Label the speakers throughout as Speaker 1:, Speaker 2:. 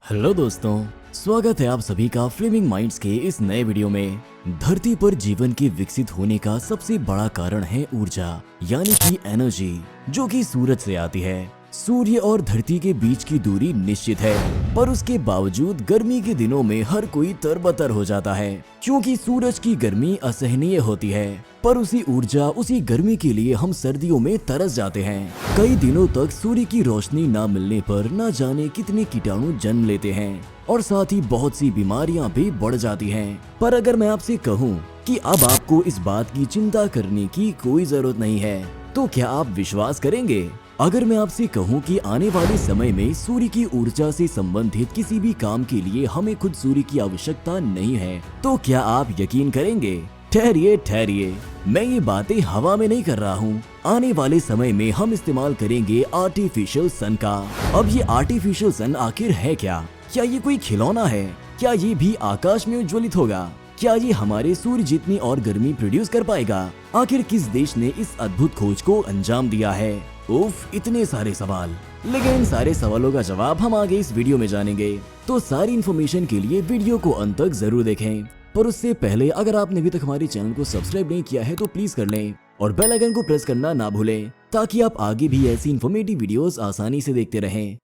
Speaker 1: Hello दोस्तों, स्वागत है आप सभी का फ्लेमिंग माइंड्स के इस नए वीडियो में। धरती पर जीवन के विकसित होने का सबसे बड़ा कारण है ऊर्जा यानी कि एनर्जी, जो कि सूरज से आती है। सूर्य और धरती के बीच की दूरी निश्चित है, पर उसके बावजूद गर्मी के दिनों में हर कोई तरबतर हो जाता है क्योंकि सूरज की गर्मी असहनीय होती है। पर उसी ऊर्जा, उसी गर्मी के लिए हम सर्दियों में तरस जाते हैं। कई दिनों तक सूर्य की रोशनी ना मिलने पर न जाने कितने कीटाणु जन्म लेते हैं और साथ ही बहुत सी बीमारियां भी बढ़ जाती हैं। पर अगर मैं आपसे कहूं कि अब आपको इस बात की चिंता करने की कोई जरूरत नहीं है, तो क्या आप विश्वास करेंगे? अगर मैं आपसे कहूं कि आने वाले समय में सूर्य की ऊर्जा से संबंधित किसी भी काम के लिए हमें खुद सूर्य की आवश्यकता नहीं है, तो क्या आप यकीन करेंगे? ठहरिए, मैं ये बातें हवा में नहीं कर रहा हूँ। आने वाले समय में हम इस्तेमाल करेंगे आर्टिफिशियल सन का। अब ये आर्टिफिशियल सन आखिर है क्या? क्या ये कोई खिलौना है? क्या ये भी आकाश में उज्ज्वलित होगा? क्या ये हमारे सूर्य जितनी और गर्मी प्रोड्यूस कर पाएगा? आखिर किस देश ने इस अद्भुत खोज को अंजाम दिया है? उफ, इतने सारे सवाल, लेकिन इन सारे सवालों का जवाब हम आगे इस वीडियो में जानेंगे। तो सारी इन्फॉर्मेशन के लिए वीडियो को अंत तक जरूर देखें। पर उससे पहले अगर आपने अभी तक हमारे चैनल को सब्सक्राइब नहीं किया है तो प्लीज कर लें और बेल आइकन को प्रेस करना ना भूलें, ताकि आप आगे भी ऐसी इन्फॉर्मेटिव वीडियोस आसानी से देखते रहें।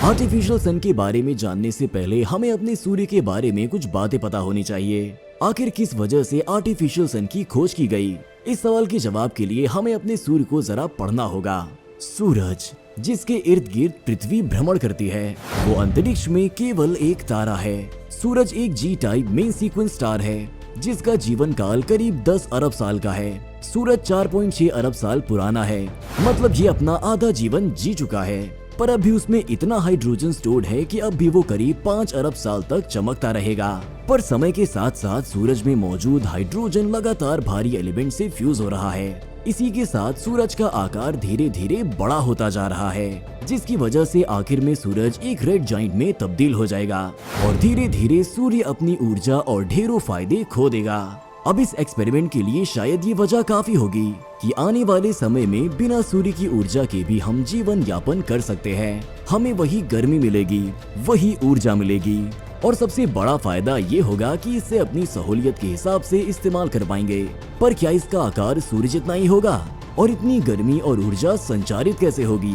Speaker 1: आर्टिफिशियल सन के बारे में जानने से पहले हमें अपने सूर्य के बारे में कुछ बातें पता होनी चाहिए। आखिर किस वजह से आर्टिफिशियल सन की खोज की गई? इस सवाल के जवाब के लिए हमें अपने सूर्य को जरा पढ़ना होगा। सूरज, जिसके इर्द गिर्द पृथ्वी भ्रमण करती है, वो अंतरिक्ष में केवल एक तारा है। सूरज एक जी टाइप मेन सीक्वेंस स्टार है, जिसका जीवन काल करीब 10 अरब साल का है। सूरज 4.6 अरब साल पुराना है, मतलब ये अपना आधा जीवन जी चुका है। पर अब भी उसमें इतना हाइड्रोजन स्टोर्ड है कि अब भी वो करीब 5 अरब साल तक चमकता रहेगा। पर समय के साथ साथ सूरज में मौजूद हाइड्रोजन लगातार भारी एलिमेंट से फ्यूज हो रहा है। इसी के साथ सूरज का आकार धीरे धीरे बड़ा होता जा रहा है, जिसकी वजह से आखिर में सूरज एक रेड जाइंट में तब्दील हो जाएगा और धीरे धीरे सूर्य अपनी ऊर्जा और ढेरों फायदे खो देगा। अब इस एक्सपेरिमेंट के लिए शायद ये वजह काफी होगी कि आने वाले समय में बिना सूर्य की ऊर्जा के भी हम जीवन यापन कर सकते हैं। हमें वही गर्मी मिलेगी, वही ऊर्जा मिलेगी और सबसे बड़ा फायदा ये होगा कि इसे अपनी सहूलियत के हिसाब से इस्तेमाल कर पाएंगे। पर क्या इसका आकार सूर्य जितना ही होगा? और इतनी गर्मी और ऊर्जा संचारित कैसे होगी?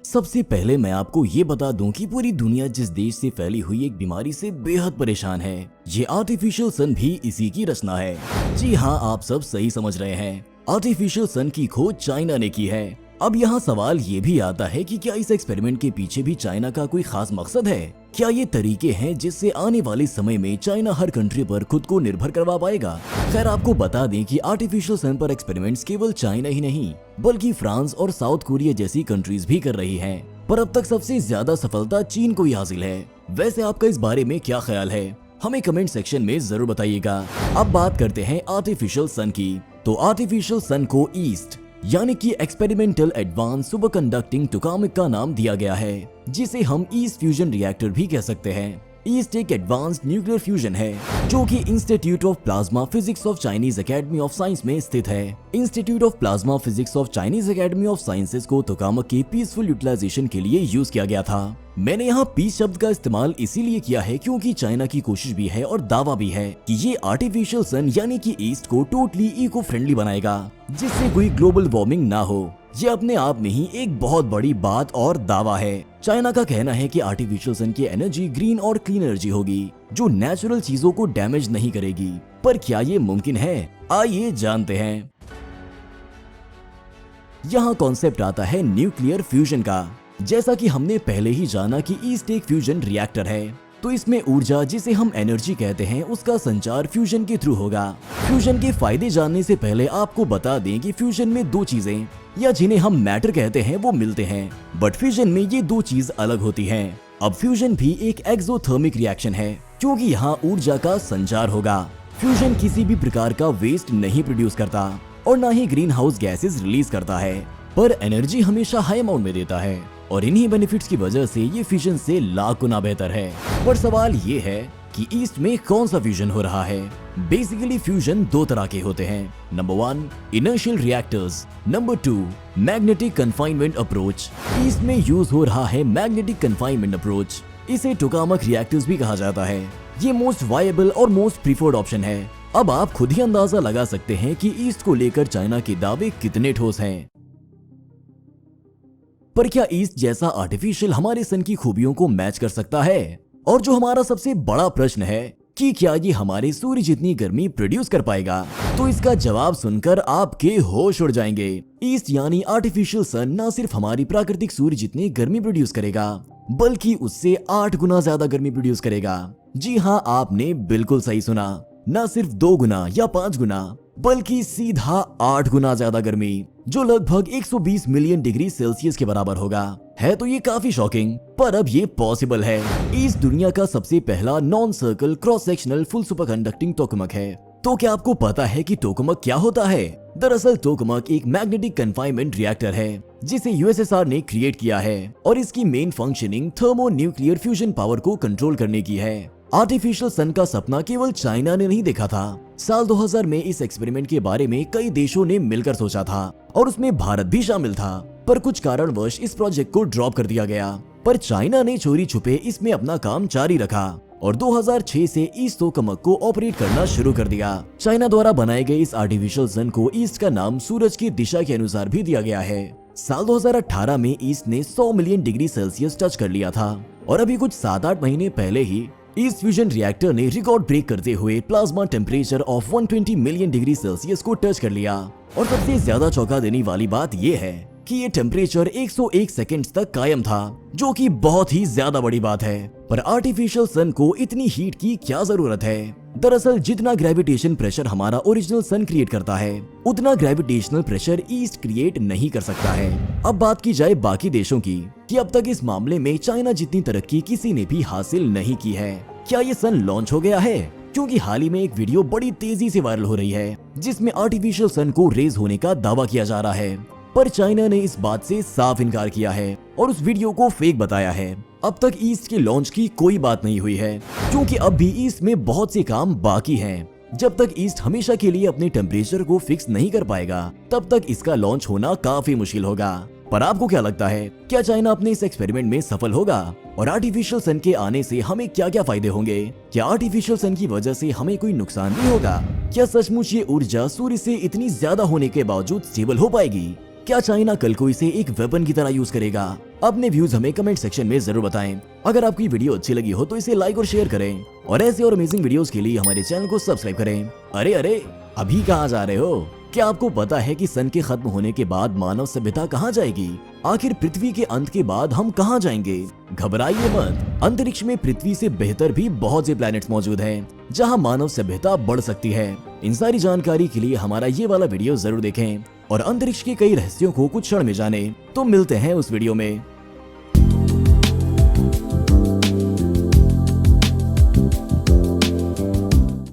Speaker 1: सबसे पहले मैं आपको ये बता दूं कि पूरी दुनिया जिस देश से फैली हुई एक बीमारी से बेहद परेशान है, ये आर्टिफिशियल सन भी इसी की रचना है। जी हाँ, आप सब सही समझ रहे हैं, आर्टिफिशियल सन की खोज चाइना ने की है। अब यहाँ सवाल ये भी आता है कि क्या इस एक्सपेरिमेंट के पीछे भी चाइना का कोई खास मकसद है? क्या ये तरीके हैं जिससे आने वाले समय में चाइना हर कंट्री पर खुद को निर्भर करवा पाएगा? खैर, आपको बता दें कि आर्टिफिशियल सन पर एक्सपेरिमेंट्स केवल चाइना ही नहीं बल्कि फ्रांस और साउथ कोरिया जैसी कंट्रीज भी कर रही हैं। पर अब तक सबसे ज्यादा सफलता चीन को ही हासिल है। वैसे आपका इस बारे में क्या ख्याल है? हमें कमेंट सेक्शन में जरूर बताइएगा। अब बात करते हैं आर्टिफिशियल सन की। तो आर्टिफिशियल सन को ईस्ट यानी कि एक्सपेरिमेंटल एडवांस सुपर कंडक्टिंग टोकामिक का नाम दिया गया है, जिसे हम ईस्ट फ्यूजन रिएक्टर भी कह सकते हैं। ईस्ट एक एडवांस्ड न्यूक्लियर फ्यूजन है जो कि institute of plasma physics of Chinese academy of science में स्थित है। Institute of plasma physics of Chinese academy of sciences को टोकामक के पीसफुल यूटिलाइजेशन के लिए यूज किया गया था। मैंने यहाँ पीस शब्द का इस्तेमाल इसीलिए किया है क्योंकि चाइना की कोशिश भी है और दावा भी है कि ये आर्टिफिशियल सन यानी कि ईस्ट को टोटली इको फ्रेंडली बनाएगा, जिससे कोई ग्लोबल वार्मिंग ना हो। ये अपने आप में ही एक बहुत बड़ी बात और दावा है। चाइना का कहना है कि आर्टिफिशियल सन की एनर्जी ग्रीन और क्लीन एनर्जी होगी, जो नेचुरल चीजों को डैमेज नहीं करेगी। पर क्या ये मुमकिन है? आइए जानते हैं। यहाँ कॉन्सेप्ट आता है न्यूक्लियर फ्यूजन का। जैसा कि हमने पहले ही जाना कि ईस्ट एक फ्यूजन रिएक्टर है, तो इसमें ऊर्जा, जिसे हम एनर्जी कहते हैं, उसका संचार फ्यूजन के थ्रू होगा। फ्यूजन के फायदे जानने से पहले आपको बता दें कि फ्यूजन में दो चीजें या जिन्हें हम मैटर कहते हैं वो मिलते हैं, बट फ्यूजन में ये दो चीज अलग होती हैं। अब फ्यूजन भी एक एक्सोथर्मिक रिएक्शन है क्योंकि यहाँ ऊर्जा का संचार होगा। फ्यूजन किसी भी प्रकार का वेस्ट नहीं प्रोड्यूस करता और न ही ग्रीन हाउस गैसेज रिलीज करता है, पर एनर्जी हमेशा हाई अमाउंट में देता है और इन्हीं बेनिफिट्स की वजह से ये फ्यूजन से लाख गुना बेहतर है। पर सवाल ये है कि ईस्ट में कौन सा फ्यूजन हो रहा है। बेसिकली फ्यूजन दो तरह के होते हैं। Number 1 inertial reactors, number 2 magnetic confinement approach. East में यूज हो रहा है मैग्नेटिक कन्फाइनमेंट अप्रोच। इसे टोकामक रिएक्टर्स भी कहा जाता है। ये मोस्ट वायबल और मोस्ट प्रीफर्ड ऑप्शन है। अब आप खुद ही अंदाजा लगा सकते हैं कि ईस्ट को लेकर चाइना के दावे कितने ठोस हैं। पर क्या ईस्ट जैसा आर्टिफिशियल हमारे सन की खूबियों को मैच कर सकता है? और जो हमारा सबसे बड़ा प्रश्न है कि क्या ये हमारे सूर्य जितनी गर्मी प्रोड्यूस कर पाएगा, तो इसका जवाब सुनकर आपके होश उड़ जाएंगे। ईस्ट यानी आर्टिफिशियल सन न सिर्फ हमारी प्राकृतिक सूर्य जितनी गर्मी प्रोड्यूस करेगा, बल्कि उससे 8 गुना ज्यादा गर्मी प्रोड्यूस करेगा। जी हाँ, आपने बिल्कुल सही सुना। न सिर्फ 2 गुना या 5 गुना, बल्कि सीधा 8 गुना ज्यादा गर्मी, जो लगभग 120 मिलियन डिग्री सेल्सियस के बराबर होगा। है तो ये काफी शॉकिंग, पर अब ये पॉसिबल है। ईस्ट दुनिया का सबसे पहला non circle cross sectional full super conducting tokamak है। तो क्या आपको पता है कि टोकामक क्या होता है? दरअसल टोकामक एक मैग्नेटिक कन्फाइनमेंट रिएक्टर है जिसे यूएसएसआर ने क्रिएट किया है, और इसकी main functioning thermo nuclear fusion power को कंट्रोल करने की है। आर्टिफिशियल सन का सपना केवल चाइना ने नहीं देखा था। साल 2000 में इस एक्सपेरिमेंट के बारे में कई देशों ने मिलकर सोचा था, और उसमें भारत भी शामिल था। पर कुछ कारणवश इस प्रोजेक्ट को ड्रॉप कर दिया गया। पर चाइना ने चोरी छुपे इसमें अपना काम जारी रखा और 2006 से ईस्ट टोकामक को ऑपरेट करना शुरू कर दिया। चाइना द्वारा बनाए गए इस आर्टिफिशियल सन को ईस्ट का नाम सूरज की दिशा के अनुसार भी दिया गया है। साल 2018 में ईस्ट ने 100 मिलियन डिग्री सेल्सियस टच कर लिया था, और अभी कुछ 7-8 महीने पहले ही ईस्ट फ्यूजन रिएक्टर ने रिकॉर्ड ब्रेक करते हुए plasma temperature of 120 million degree Celsius को टच कर लिया। और सबसे ज्यादा चौंका देने वाली बात यह है कि ये टेम्परेचर 101 सेकंड्स तक कायम था, जो कि बहुत ही ज्यादा बड़ी बात है। पर आर्टिफिशियल सन को इतनी हीट की क्या जरूरत है? दरअसल जितना ग्रेविटेशन प्रेशर हमारा ओरिजिनल सन क्रिएट करता है, उतना ग्रेविटेशनल प्रेशर ईस्ट क्रिएट नहीं कर सकता है। अब बात की जाए बाकी देशों की, कि अब तक इस मामले में चाइना जितनी तरक्की किसी ने भी हासिल नहीं की है। क्या ये सन लॉन्च हो गया है? क्योंकि हाल ही में एक वीडियो बड़ी तेजी से वायरल हो रही है जिसमें आर्टिफिशियल सन को रेज होने का दावा किया जा रहा है, पर चाइना ने इस बात से साफ इनकार किया है और उस वीडियो को फेक बताया है। अब तक ईस्ट के लॉन्च की कोई बात नहीं हुई है, क्योंकि अब भी ईस्ट में बहुत से काम बाकी हैं। जब तक ईस्ट हमेशा के लिए अपने टेम्परेचर को फिक्स नहीं कर पाएगा, तब तक इसका लॉन्च होना काफी मुश्किल होगा। पर आपको क्या लगता है, क्या चाइना अपने इस एक्सपेरिमेंट में सफल होगा? और आर्टिफिशियल सन के आने से हमें क्या क्या फायदे होंगे? क्या आर्टिफिशियल सन की वजह से हमें कोई नुकसान भी होगा? क्या सचमुच ये ऊर्जा सूर्य से इतनी ज्यादा होने के बावजूद स्टेबल हो पाएगी? क्या चाइना कल को इसे एक वेपन की तरह यूज करेगा? अपने व्यूज हमें कमेंट सेक्शन में जरूर बताएं। अगर आपकी वीडियो अच्छी लगी हो तो इसे लाइक और शेयर करें, और ऐसे और अमेजिंग वीडियोस के लिए हमारे चैनल को सब्सक्राइब करें। अरे अरे, अभी कहाँ जा रहे हो? क्या आपको पता है कि सन के खत्म होने के बाद मानव सभ्यता कहाँ जाएगी? आखिर पृथ्वी के अंत के बाद हम कहाँ जाएंगे? घबराइए मत, अंतरिक्ष में पृथ्वी से बेहतर भी बहुत से प्लैनेट्स मौजूद हैं, जहाँ मानव सभ्यता बढ़ सकती है। इन सारी जानकारी के लिए हमारा ये वाला वीडियो जरूर देखें और अंतरिक्ष के कई रहस्यों को कुछ क्षण में जाने। तो मिलते हैं उस वीडियो में।